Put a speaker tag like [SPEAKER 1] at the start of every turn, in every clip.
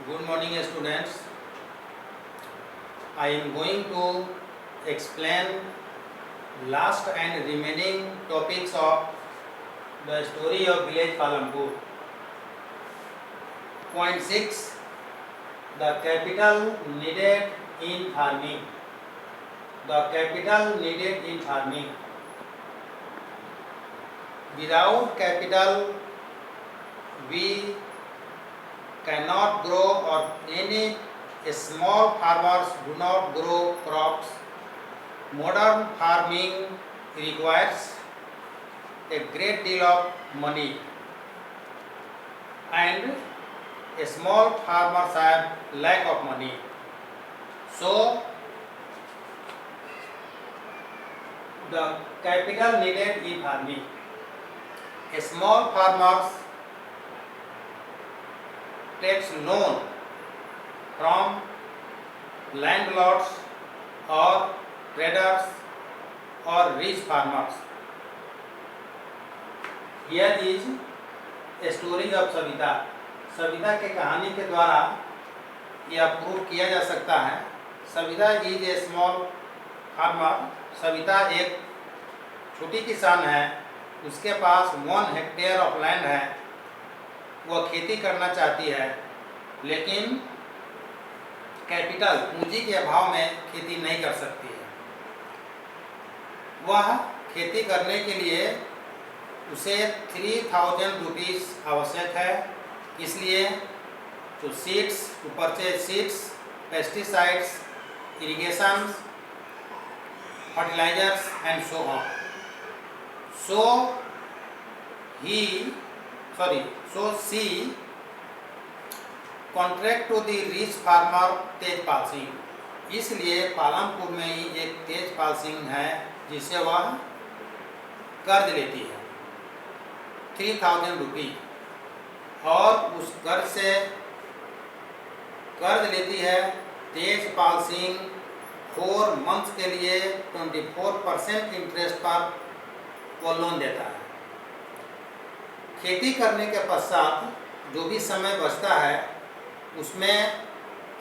[SPEAKER 1] Good morning, students. I am going to explain last and remaining topics of the story of village Palampur. Point 6. The capital needed in farming. The capital needed in farming. Without capital, we cannot grow, or any small farmers do not grow crops. Modern farming requires a great deal of money, and small farmers have lack of money. So the capital needed in farming. Small farmers takes loan from landlords or traders or rich farmers. Here is a story of Savita. Savita के कहानी के द्वारा यह prove किया जा सकता है. Savita is a small farmer. Savita एक छोटी किसान है. उसके पास 1 हेक्टेयर ऑफ लैंड है. वह खेती करना चाहती है, लेकिन कैपिटल पूंजी के अभाव में खेती नहीं कर सकती है. वह खेती करने के लिए उसे 3000 रुपीज़ आवश्यक है. इसलिए तो seeds, to purchase seeds, pesticides, irrigation, fertilisers and so on. So she contract to the rich farmer Tejpal Singh. इसलिए पालमपुर में ही एक तेजपाल सिंह है जिसे वह कर्ज लेती है 3000 रुपीज़, और उस कर्ज से कर्ज लेती है. तेजपाल सिंह 4 मंथ्स के लिए 24% इंटरेस्ट पर वो लोन देता है. खेती करने के पश्चात जो भी समय बचता है उसमें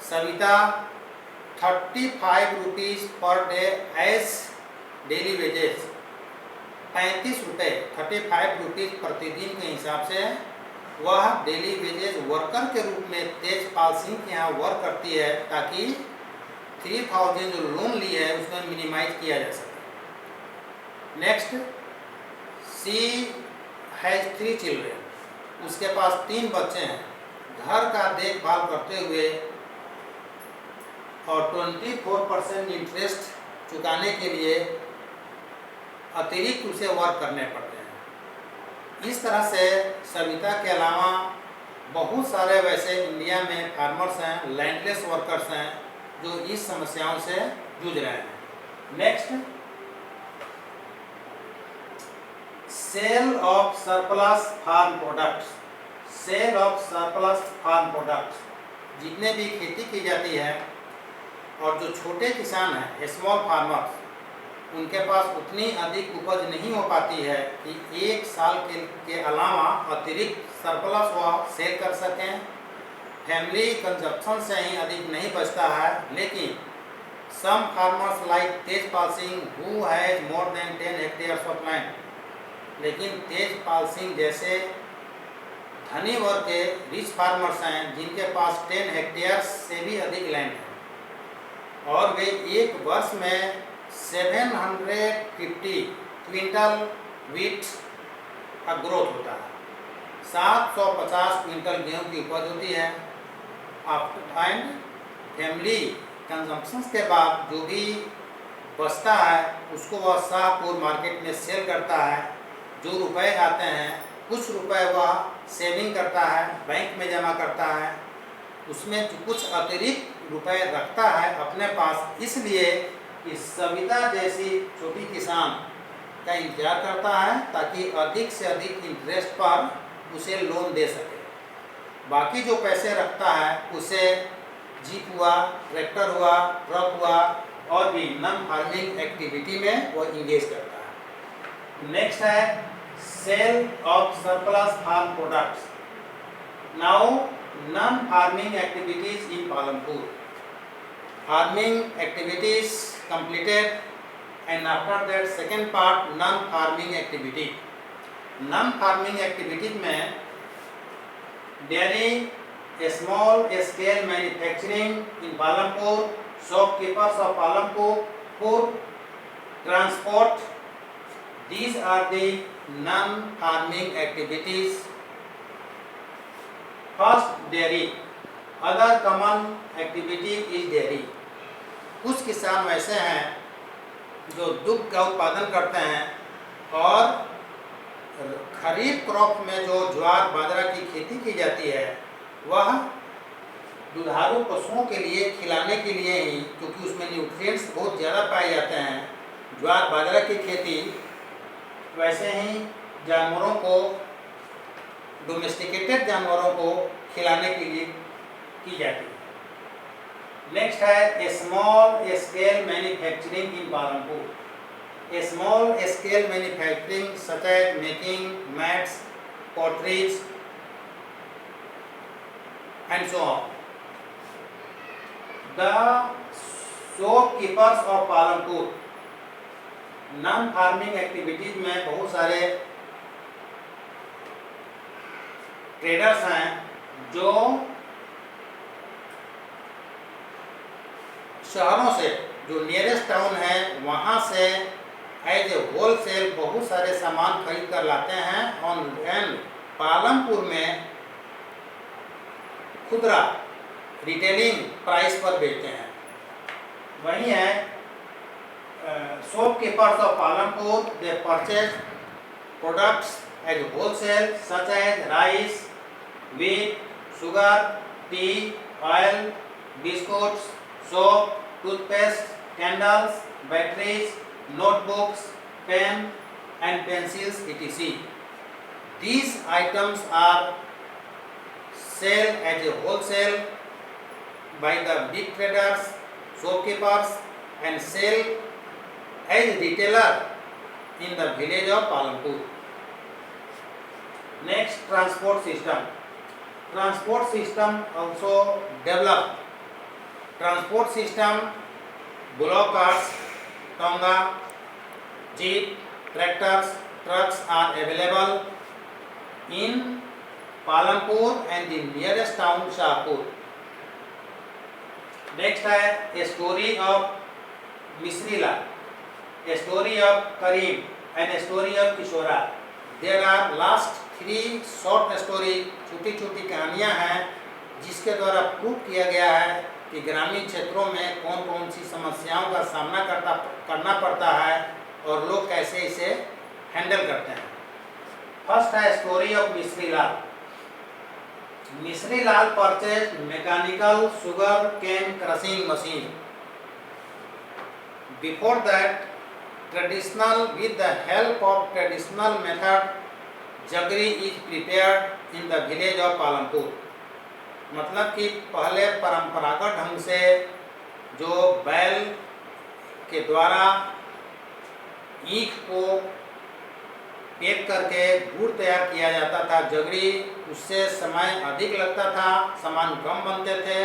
[SPEAKER 1] Savita 35 rupees per day as daily wages, 35 रुपये 35 रुपीज़ प्रतिदिन के हिसाब से वह डेली वेजेस वर्कर के रूप में तेजपाल सिंह के यहाँ वर्क करती है, ताकि 3000 जो लोन ली है उसमें मिनिमाइज किया जा सके. Next, she has 3 children. उसके पास 3 बच्चे हैं. घर का देखभाल करते हुए और 24% इंटरेस्ट चुकाने के लिए अतिरिक्त उसे वर्क करने पड़ते हैं. इस तरह से सविता के अलावा बहुत सारे वैसे इंडिया में फार्मर्स हैं, लैंडलेस वर्कर्स हैं, जो इस समस्याओं से जूझ रहे हैं. Next, sale of surplus farm products. Sale of surplus farm products. जितने भी खेती की जाती है और जो छोटे किसान हैं, स्मॉल फार्मर्स, उनके पास उतनी अधिक उपज नहीं हो पाती है कि एक साल के अलावा अतिरिक्त सरप्लस वह सेल कर सकें. फैमिली कंजप्शन से ही अधिक नहीं बचता है. लेकिन some farmers like Tejpal Singh who has more than 10 hectares of land. लेकिन तेजपाल सिंह जैसे धनी वर्ग के रिच फार्मर्स हैं जिनके पास 10 हेक्टेयर्स से भी अधिक लैंड है, और वे एक वर्ष में 750 क्विंटल वीट का ग्रोथ होता है. 750 क्विंटल गेहूं की उपज होती है. एंड फैमिली कंजम्पशन के बाद जो भी बचता है उसको वह शाहपुर मार्केट में सेल करता है. जो रुपए आते हैं कुछ रुपए वह सेविंग करता है, बैंक में जमा करता है. उसमें कुछ अतिरिक्त रुपए रखता है अपने पास, इसलिए कि सविता जैसी छोटी किसान का इंतजार करता है ताकि अधिक से अधिक इंटरेस्ट पर उसे लोन दे सके. बाकी जो पैसे रखता है उसे जीप हुआ, ट्रैक्टर हुआ, ट्रक हुआ और भी नॉन फार्मिंग एक्टिविटी में वो इंगेज करता है. नेक्स्ट है sale of surplus farm products. Now non-farming activities in Palampur. Farming activities completed, and after that second part non-farming activity. Non-farming activities में dairy, small scale manufacturing in Palampur, shopkeepers of Palampur, food, transport. These are the non-farming activities. First, dairy. Other common activity is dairy. कुछ किसान वैसे हैं जो दूध का उत्पादन करते हैं और खरीफ क्रॉप में जो ज्वार बाजरा की खेती की जाती है वह दुधारू पशुओं के लिए खिलाने के लिए ही, क्योंकि उसमें न्यूट्रिएंट्स बहुत ज़्यादा पाए जाते हैं, ज्वार बाजरा की खेती वैसे ही जानवरों को, डोमेस्टिकेटेड जानवरों को खिलाने के लिए की जाती है। नेक्स्ट है small scale manufacturing in Palampur. Small scale manufacturing such as making mats, potteries and so on. The shopkeepers of Palampur. Non farming activities में बहुत सारे ट्रेडर्स हैं जो शहरों से, जो नियरेस्ट टाउन है वहाँ से एज ए होलसेल बहुत सारे सामान खरीद कर लाते हैं और एंड पालमपुर में खुदरा रिटेलिंग प्राइस पर बेचते हैं. वही है shopkeepers of Palampur. They purchase products as wholesale such as rice, wheat, sugar, tea, oil, biscuits, soap, toothpaste, candles, batteries, notebooks, pen and pencils, etc. These items are sold as a wholesale by the big traders, shopkeepers, and sell as retailer in the village of Palampur. Next, transport system. Transport system also developed. Transport system, bullock carts, tonga, jeep, tractors, trucks are available in Palampur and the nearest town Shahpur. Next है a story of Misrila, a story of Karim and a story of Kishora. There are last 3 short story, छोटी छोटी कहानियाँ हैं जिसके द्वारा prove किया गया है कि ग्रामीण क्षेत्रों में कौन कौन सी समस्याओं का सामना करना पड़ता है और लोग कैसे इसे हैंडल करते हैं. फर्स्ट है story of Mishrilal. Mishrilal purchase mechanical sugar cane crushing machine. Before that traditional with the help of traditional method jaggery is prepared in the village of Palampur. मतलब कि पहले परंपरागत ढंग से जो बैल के द्वारा ईख को पेक करके गुड़ तैयार किया जाता था, जगरी, उससे समय अधिक लगता था, सामान कम बनते थे.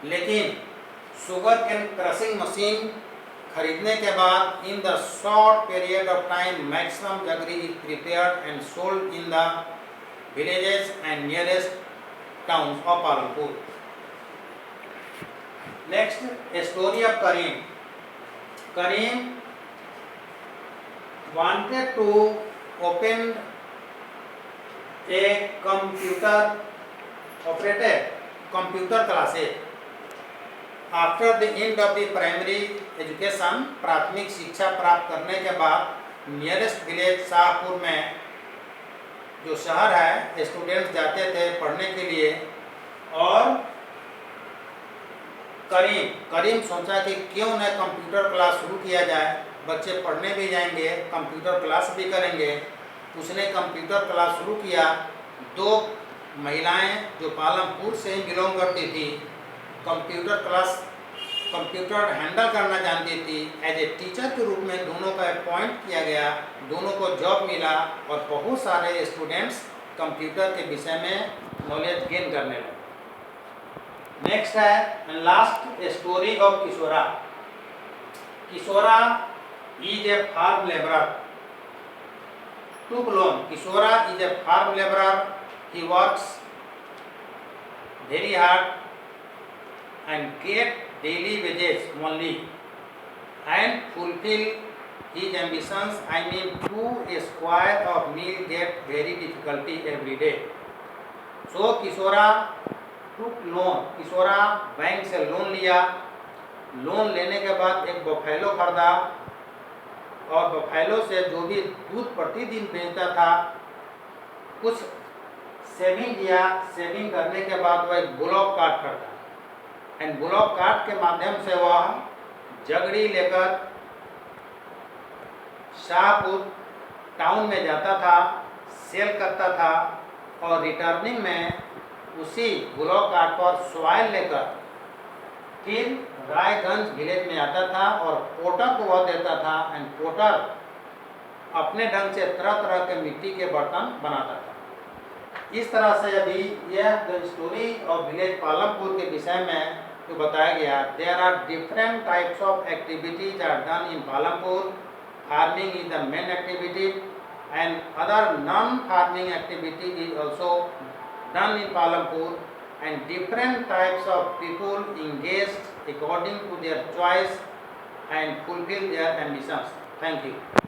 [SPEAKER 1] लेकिन शुगर कैन क्रशिंग मशीन खरीदने के बाद in the short period of time maximum jaggery is prepared and sold in the villages and nearest towns of Palampur. Next, a story of Karim. Karim wanted to open a computer operated computer classes. After the end of the primary education, प्राथमिक शिक्षा प्राप्त करने के बाद nearest village Shahpur में जो शहर है स्टूडेंट्स जाते थे पढ़ने के लिए. और करीम सोचा कि क्यों न कंप्यूटर क्लास शुरू किया जाए, बच्चे पढ़ने भी जाएंगे, कंप्यूटर क्लास भी करेंगे. उसने कंप्यूटर क्लास शुरू किया. 2 महिलाएं जो पालमपुर से ही बिलोंग करती थी, कंप्यूटर हैंडल करना जानती थी. एज ए टीचर के रूप में दोनों का अपॉइंट किया गया, दोनों को जॉब मिला और बहुत सारे स्टूडेंट्स कंप्यूटर के विषय में नॉलेज गेन करने लगे. नेक्स्ट है and last story of Kishora. Kishora is a farm laborer. Took loan. Kishora is a farm laborer. He works very hard and get daily wages only and fulfill his ambitions. I mean, to a square of meal get very difficulty every day. So Kishora took loan. Kishora bank से loan लिया. Loan लेने के बाद एक buffalo खरीदा और buffalo से जो भी दूध प्रतिदिन बेचता था कुछ सेविंग किया. सेविंग करने के बाद वह एक बुलॉक कार्ट करता एंड बुलॉक कार्ट के माध्यम से वह जगड़ी लेकर शाहपुर टाउन में जाता था, सेल करता था और रिटर्निंग में उसी ब्लॉक कार्ट पर सॉइल लेकर फिर रायगंज विलेज में आता था और पोटर को वह देता था एंड पोटर अपने ढंग से तरह तरह के मिट्टी के बर्तन बनाता था. इस तरह से अभी यह the story of village Palampur के विषय में जो बताया गया. There are different types of activities are done in Palampur. Farming is the main activity and other non-farming activity is also done in Palampur and different types of people engaged according to their choice and fulfill their ambitions. Thank you.